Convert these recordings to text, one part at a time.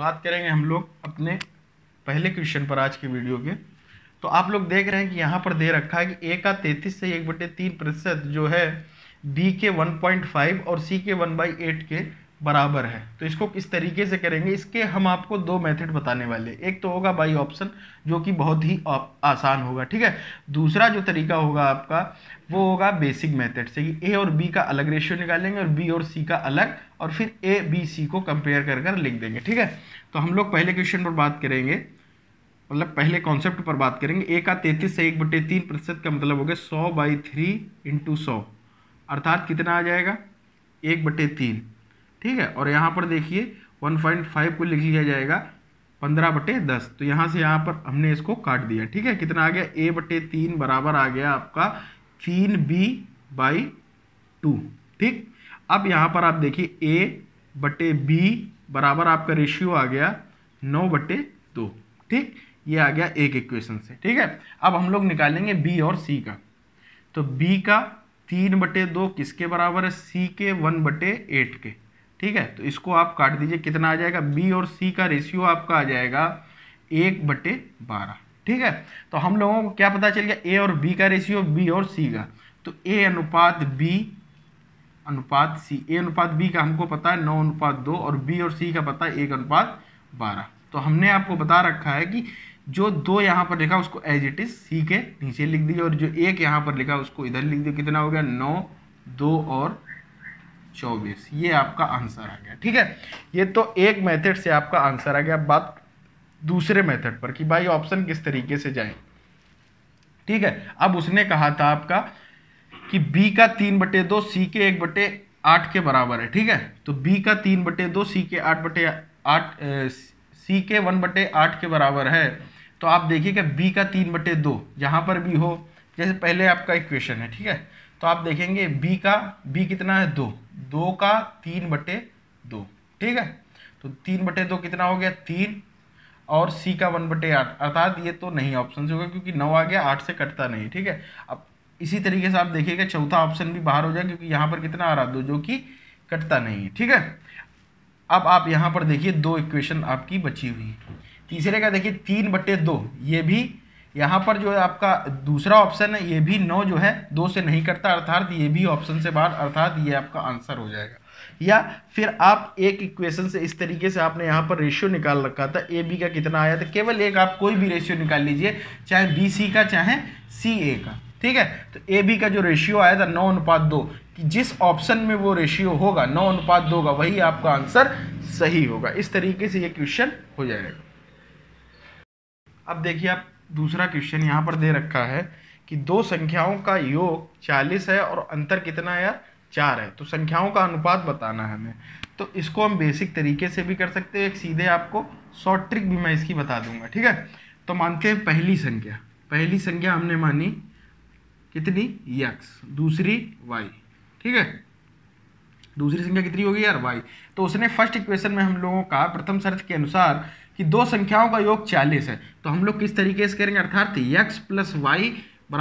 बात करेंगे हम लोग अपने पहले क्वेश्चन पर आज के वीडियो के। तो आप लोग देख रहे हैं कि यहाँ पर दे रखा है कि a का 33 से 1/3% जो है b के 1.5 और c के 1/8 के बराबर है। तो इसको किस तरीके से करेंगे, इसके हम आपको दो मेथड बताने वाले। एक तो होगा बाई ऑप्शन जो कि बहुत ही आसान होगा, ठीक है। दूसरा जो तरीका होगा आपका वो होगा बेसिक मेथड से कि a और b का अलग रेशियो निकालेंगे और b और c का अलग, और फिर a b c को कंपेयर कर कर लिख देंगे, ठीक है। तो हम लोग पहले क्वेश्चन पर बात करेंगे, मतलब पहले कॉन्सेप्ट पर बात करेंगे। a का 33 से 1/3% का मतलब हो गया 100/3 इंटू 100, अर्थात कितना आ जाएगा 1/3, ठीक है। और यहाँ पर देखिए 1.5 को लिख लिया जाएगा 15/10। तो यहाँ से यहाँ पर हमने इसको काट दिया, ठीक है। कितना आ गया a/3 बराबर आ गया आपका 3b/2, ठीक। अब यहाँ पर आप देखिए a/b बराबर आपका रेशियो आ गया 9/2, ठीक। ये आ गया एक इक्वेशन से, ठीक है। अब हम लोग निकालेंगे b और c का। तो b का 3/2 किसके बराबर है, c के 1/8 के, ठीक है। तो इसको आप काट दीजिए, कितना आ जाएगा b और c का रेशियो आपका आ जाएगा 1/12, ठीक है। तो हम लोगों को क्या पता चल गया, a और b का रेशियो, b और c का। तो a अनुपात b अनुपात c, a अनुपात b का हमको पता है 9:2 और b और c का पता है 1/12। तो हमने आपको बता रखा है कि जो 2 यहाँ पर लिखा उसको एज इट इज सी के नीचे लिख दीजिए, और जो 1 यहाँ पर लिखा उसको इधर लिख दीजिए। कितना हो गया 9, 2 और 24, ये आपका आंसर आ गया, ठीक है। ये तो एक मेथड से आपका आंसर आ गया। अब बात दूसरे मेथड पर कि भाई ऑप्शन किस तरीके से जाए, ठीक है। अब उसने कहा था आपका कि b का 3/2 c के 1/8 के बराबर है, ठीक है। तो b का 3/2 c के 8/8 c के 1/8 के बराबर है। तो आप देखिएगा b का 3/2 जहाँ पर भी हो, जैसे पहले आपका इक्वेशन है, ठीक है। तो आप देखेंगे b कितना है 2 का 3/2, ठीक है। तो 3/2 कितना हो गया 3, और c का 1/8, अर्थात ये तो नहीं ऑप्शन से होगा क्योंकि 9 आ गया, 8 से कटता नहीं, ठीक है। अब इसी तरीके से आप देखिएगा चौथा ऑप्शन भी बाहर हो जाए क्योंकि यहाँ पर कितना आ रहा 2 जो कि कटता नहीं है, ठीक है। अब आप यहाँ पर देखिए 2 इक्वेशन आपकी बची हुई है। तीसरे का देखिए 3/2, ये भी यहाँ पर जो है आपका दूसरा ऑप्शन है, ये भी 9 जो है 2 से नहीं कटता, अर्थात ये भी ऑप्शन से बाहर, अर्थात ये आपका आंसर हो जाएगा। या फिर आप एक इक्वेशन से इस तरीके से आपने यहाँ पर रेशियो निकाल रखा था, ए बी का कितना आया था, केवल एक आप कोई भी रेशियो निकाल लीजिए, चाहे बी सी का चाहे सी ए का, ठीक है। तो ए बी का जो रेशियो आया था 9:2, कि जिस ऑप्शन में वो रेशियो होगा 9:2 का, वही आपका आंसर सही होगा। इस तरीके से ये क्वेश्चन हो जाएगा। अब देखिए आप दूसरा क्वेश्चन यहाँ पर दे रखा है कि दो संख्याओं का योग 40 है और अंतर कितना है, 4 है। तो संख्याओं का अनुपात बताना है हमें। तो इसको हम बेसिक तरीके से भी कर सकते हैं, एक सीधे आपको शॉर्ट ट्रिक भी मैं इसकी बता दूंगा, ठीक है। तो मानते हैं पहली संख्या हमने मानी कितनी x, दूसरी y, ठीक है। दूसरी संख्या कितनी होगी यार y। तो उसने फर्स्ट इक्वेशन में हम लोगों का प्रथम शर्त के अनुसार कि दो संख्याओं का योग 40 है। तो हम लोग किस तरीके से करेंगे, अर्थात x + y =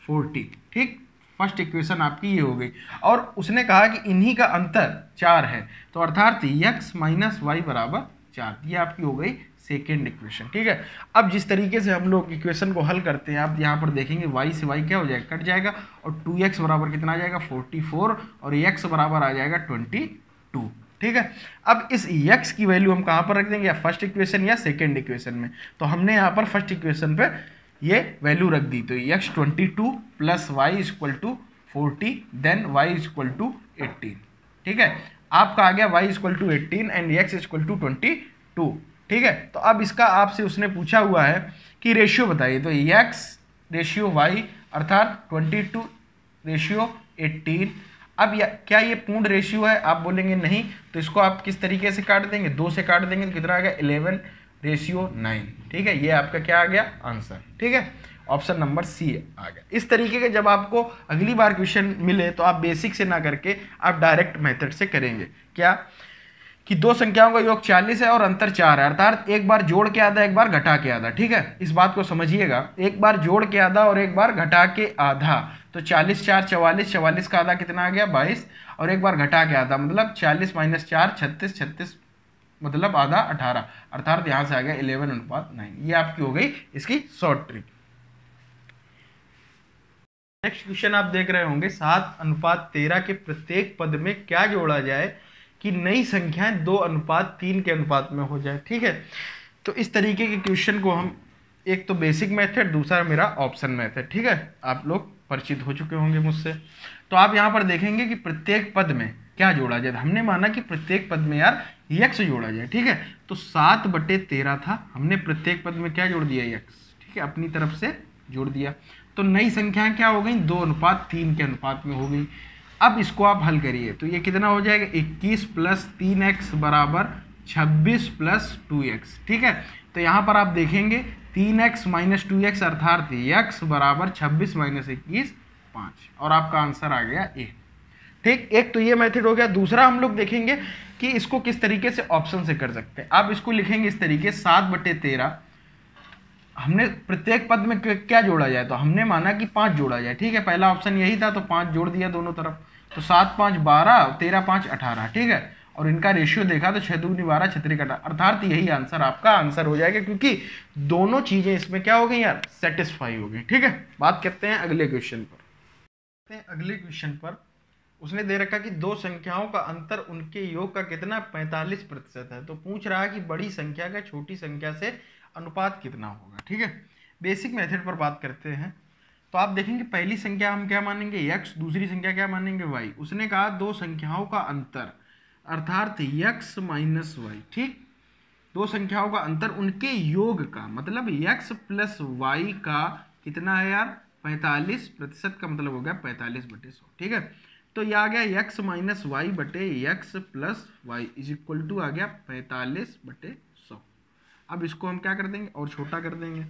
40, ठीक। फर्स्ट इक्वेशन आपकी ये हो गई। और उसने कहा कि इन्हीं का अंतर 4 है, तो अर्थात x - y = 4, ये आपकी हो गई सेकेंड इक्वेशन, ठीक है। अब जिस तरीके से हम लोग इक्वेशन को हल करते हैं, आप यहाँ पर देखेंगे y से y क्या हो जाएगा, कट जाएगा, और 2x बराबर कितना आ जाएगा 44, और x बराबर आ जाएगा 22, ठीक है। अब इस x की वैल्यू हम कहाँ पर रख देंगे, या फर्स्ट इक्वेशन या सेकेंड इक्वेशन में। तो हमने यहाँ पर फर्स्ट इक्वेशन पे ये वैल्यू रख दी। तो x 22 + y = 40, देन y = 18, ठीक है। आपका आ गया y = 18 एंड x = 22, ठीक है। तो अब इसका आपसे उसने पूछा हुआ है कि रेशियो बताइए। तो x रेशियो y अर्थात 22 रेशियो 18। अब क्या ये पूर्ण रेशियो है, आप बोलेंगे नहीं। तो इसको आप किस तरीके से काट देंगे, 2 से काट देंगे, तो कितना आ गया 11:9, ठीक है। ये आपका क्या आ गया आंसर, ठीक है। ऑप्शन नंबर सी आ गया। इस तरीके के जब आपको अगली बार क्वेश्चन मिले तो आप बेसिक से ना करके आप डायरेक्ट मेथड से करेंगे। क्या कि दो संख्याओं का योग 40 है और अंतर 4 है, अर्थात एक बार जोड़ के आधा एक बार घटा के आधा, ठीक है। इस बात को समझिएगा, एक बार जोड़ के आधा और एक बार घटा के आधा। तो 40 4 44, 44 का आधा कितना आ गया 22, और एक बार घटा के आधा मतलब 40 - 4 36, 36 मतलब आधा 18, अर्थात यहाँ से आ गया 11:9। ये आपकी हो गई इसकी शॉर्ट ट्रिक। नेक्स्ट क्वेश्चन आप देख रहे होंगे 7:13 के प्रत्येक पद में क्या जोड़ा जाए कि नई संख्याएं 2:3 के अनुपात में हो जाए। ठीक है, तो इस तरीके के क्वेश्चन को हम, एक तो बेसिक मेथड, दूसरा मेरा ऑप्शन मेथड, ठीक है, आप लोग परिचित हो चुके होंगे मुझसे। तो आप यहाँ पर देखेंगे कि प्रत्येक पद में क्या जोड़ा जाए। हमने माना कि प्रत्येक पद में यार यक्स जोड़ा जाए। ठीक है, तो 7/13 था, हमने प्रत्येक पद में क्या जोड़ दिया, यक्स। ठीक है, अपनी तरफ से जोड़ दिया। तो नई संख्याएं क्या हो गई, 2:3 के अनुपात में हो गई। अब इसको आप हल करिए तो ये कितना हो जाएगा, 21 + 3x = 26 + 2x। ठीक है, तो यहाँ पर आप देखेंगे 3x - 2x अर्थात x = 26 - 21 5, और आपका आंसर आ गया ए। ठीक, एक तो ये मेथड हो गया। दूसरा हम लोग देखेंगे कि इसको किस तरीके से ऑप्शन से कर सकते हैं। आप इसको लिखेंगे इस तरीके, 7/13 हमने प्रत्येक पद में क्या जोड़ा जाए, तो हमने माना कि 5 जोड़ा जाए। ठीक है, पहला ऑप्शन यही था तो 5 जोड़ दिया दोनों तरफ, तो 7 × 5 = 12, 13 × 5 = 18। ठीक है, और इनका रेशियो देखा तो 6 × 2 = 12, 6 × 3 = 18, अर्थात यही आंसर आपका आंसर हो जाएगा, क्योंकि दोनों चीजें इसमें क्या हो गई यार, सेटिस्फाई हो गई। ठीक है, बात करते हैं अगले क्वेश्चन पर। अगले क्वेश्चन पर उसने दे रखा कि दो संख्याओं का अंतर उनके योग का कितना, 45% है। तो पूछ रहा है कि बड़ी संख्या का छोटी संख्या से अनुपात कितना होगा। ठीक है, बेसिक मेथड पर बात करते हैं। तो आप देखेंगे पहली संख्या हम क्या मानेंगे, x, दूसरी संख्या क्या मानेंगे, y। उसने कहा दो संख्याओं का अंतर अर्थात x - y। ठीक, दो संख्याओं का अंतर उनके योग का, मतलब x + y का कितना है यार, 45% का मतलब हो गया 45/100। ठीक है, तो ये आ गया x - y/x + y = आ गया 45/100। अब इसको हम क्या कर देंगे, और छोटा कर देंगे।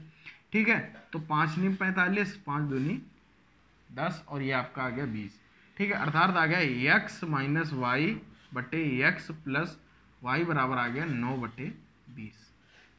ठीक है, तो 5 × 9 = 45, 5 × 2 = 10, और ये आपका आ गया 20। ठीक है, अर्थात आ गया x - y/x + y बराबर आ गया 9/20।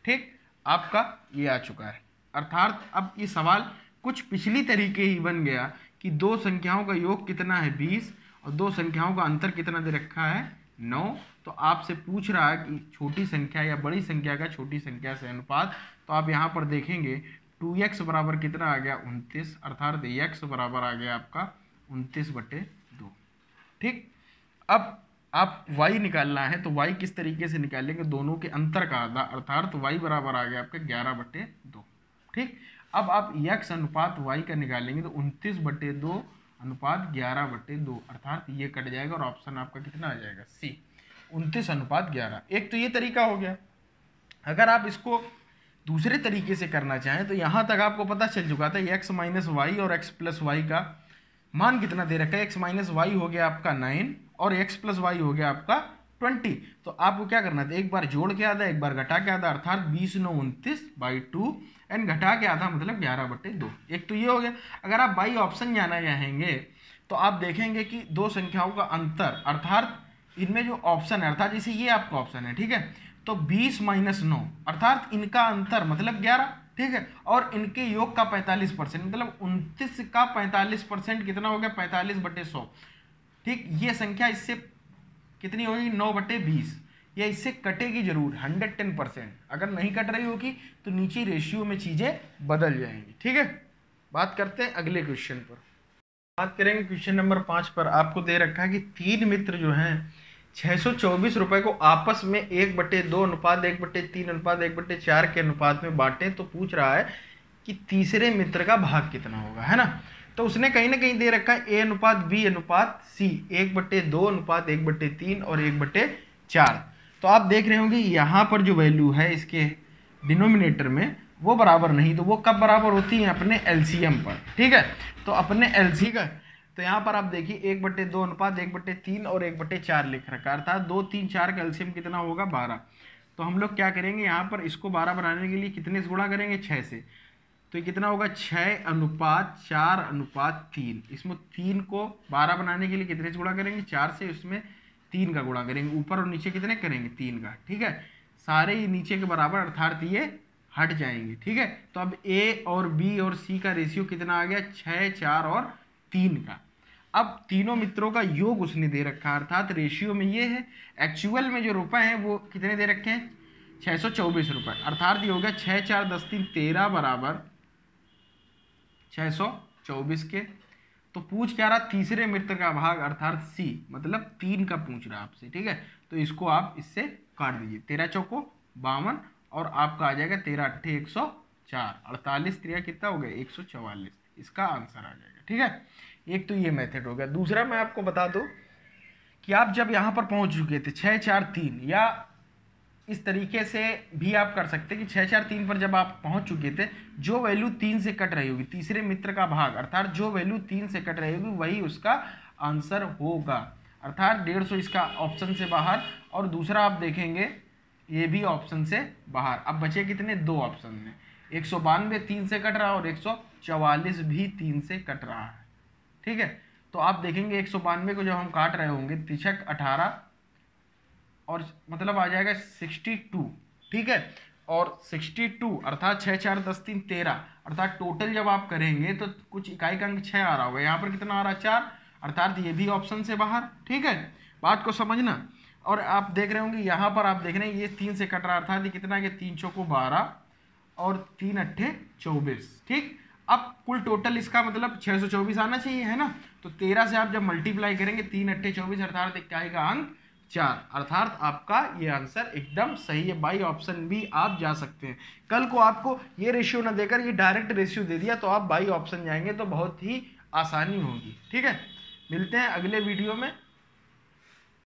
ठीक, आपका ये आ चुका है। अर्थात अब ये सवाल कुछ पिछली तरीके ही बन गया कि दो संख्याओं का योग कितना है 20, और दो संख्याओं का अंतर कितना दे रखा है 9। तो आपसे पूछ रहा है कि छोटी संख्या या बड़ी संख्या का छोटी संख्या से अनुपात। तो आप यहाँ पर देखेंगे 2x बराबर कितना आ गया 29, अर्थात x बराबर आ गया आपका 29/2। ठीक, अब आप y निकालना है तो y किस तरीके से निकालेंगे, दोनों के अंतर का आधा, अर्थात y बराबर आ गया आपका 11/2। ठीक, अब आप x अनुपात y का निकालेंगे तो 29/2 अनुपात 11/2, अर्थात ये कट जाएगा और ऑप्शन आपका कितना आ जाएगा, सी, 29:11। एक तो ये तरीका हो गया। अगर आप इसको दूसरे तरीके से करना चाहें तो यहाँ तक आपको पता चल चुका था x - y और x + y का मान कितना दे रखा है। x - y हो गया आपका 9 और x + y हो गया आपका 20। तो आपको क्या करना था, एक बार जोड़ के आधा, एक बार घटा के आधा, अर्थात 20 × 9 = 29/2 एंड घटा के आधा मतलब 11/2। एक तो ये हो गया। अगर आप बाई ऑप्शन जाना चाहेंगे तो आप देखेंगे कि दो संख्याओं का अंतर, अर्थात इनमें जो ऑप्शन है, अर्थात जैसे ये आपका ऑप्शन है, ठीक है, तो 20 - 9 अर्थात इनका अंतर मतलब 11। ठीक है, और इनके योग का 45% मतलब 29 का 45% कितना हो गया, 45/100। ठीक, ये संख्या इससे कितनी होगी 9/20। या इससे कटेगी जरूर 110%। अगर नहीं कट रही होगी तो नीचे रेशियो में चीजें बदल जाएंगी। ठीक है, बात करते हैं अगले क्वेश्चन पर। बात करेंगे क्वेश्चन नंबर 5 पर। आपको दे रखा है कि 3 मित्र जो हैं 624 रुपए को आपस में 1/2 अनुपात 1/3 अनुपात 1/4 के अनुपात में बांटे। तो पूछ रहा है कि तीसरे मित्र का भाग कितना होगा, है ना। तो उसने कहीं ना कहीं दे रखा है A/B/C 1/2 अनुपात 1/3 और 1/4। तो आप देख रहे होंगे यहाँ पर जो वैल्यू है इसके डिनोमिनेटर में वो बराबर नहीं, तो वो कब बराबर होती है, अपने एलसीएम पर। ठीक है, तो अपने एलसी का, तो यहाँ पर आप देखिए 1/2 अनुपात 1/3 और 1/4 लिख रखा है, अर्थात 2, 3, 4 का एलसीएम कितना होगा 12। तो हम लोग क्या करेंगे, यहाँ पर इसको 12 बनाने के लिए कितने से गुणा करेंगे, 6 से। तो ये कितना होगा 6/4/3। इसमें 3 को 12 बनाने के लिए कितने से गुणा करेंगे, 4 से, इसमें 3 का गुणा करेंगे, ऊपर और नीचे कितने करेंगे 3 का। ठीक है, सारे ही नीचे के बराबर, अर्थात ये हट जाएंगे। ठीक है, तो अब ए और बी और सी का रेशियो कितना आ गया 6, 4 और 3 का। अब तीनों मित्रों का योग उसने दे रखा है, अर्थात रेशियो में ये है, एक्चुअल में जो रुपए हैं वो कितने दे रखे हैं 624 रुपए, अर्थात ये हो गया 6 4 10 3 13 बराबर 624 के। तो पूछ क्या रहा, तीसरे मित्र का भाग अर्थात सी, मतलब 3 का पूछ रहा है आपसे, ठीक है। तो इसको आप इससे काट दीजिए, 13 चौको 52 और आपका आ जाएगा 13 अट्ठे 104, 48 3 कितना हो गया 144, इसका आंसर आ जाएगा, ठीक है। एक तो ये मेथड हो गया। दूसरा मैं आपको बता दूं कि आप जब यहाँ पर पहुंच चुके थे 6 4 3, या इस तरीके से भी आप कर सकते कि 6 4 3 पर जब आप पहुंच चुके थे, जो वैल्यू 3 से कट रही होगी, तीसरे मित्र का भाग अर्थात जो वैल्यू 3 से कट रही होगी वही उसका आंसर होगा, अर्थात 150 इसका ऑप्शन से बाहर, और दूसरा आप देखेंगे ये भी ऑप्शन से बाहर। अब बचे कितने, 2 ऑप्शन में, 192 3 से कट रहा है और 144 भी 3 से कट रहा है, ठीक है। तो आप देखेंगे 192 को जब हम काट रहे होंगे, तिछक 18 और मतलब आ जाएगा 62, ठीक है। और 62 अर्थात 6 4 10 3 13, अर्थात टोटल जब आप करेंगे तो कुछ इकाई का अंक 6 आ रहा होगा, यहाँ पर कितना आ रहा है 4, अर्थात ये भी ऑप्शन से बाहर, ठीक है। बात को समझना। और आप देख रहे होंगे यहाँ पर आप देख रहे हैं ये 3 से कट रहा है, अर्थात ये कितना है, 3 चौको 12 और 3 अट्ठे 24, ठीक। अब कुल टोटल इसका मतलब 624 आना चाहिए, है ना। तो 13 से आप जब मल्टीप्लाई करेंगे 3 अट्ठे 24, अर्थात इकाई का अंक 4, अर्थात आपका ये आंसर एकदम सही है। बाई ऑप्शन भी आप जा सकते हैं। कल को आपको ये रेशियो ना देकर ये डायरेक्ट रेशियो दे दिया तो आप बाई ऑप्शन जाएंगे तो बहुत ही आसानी होगी, ठीक है। मिलते हैं अगले वीडियो में।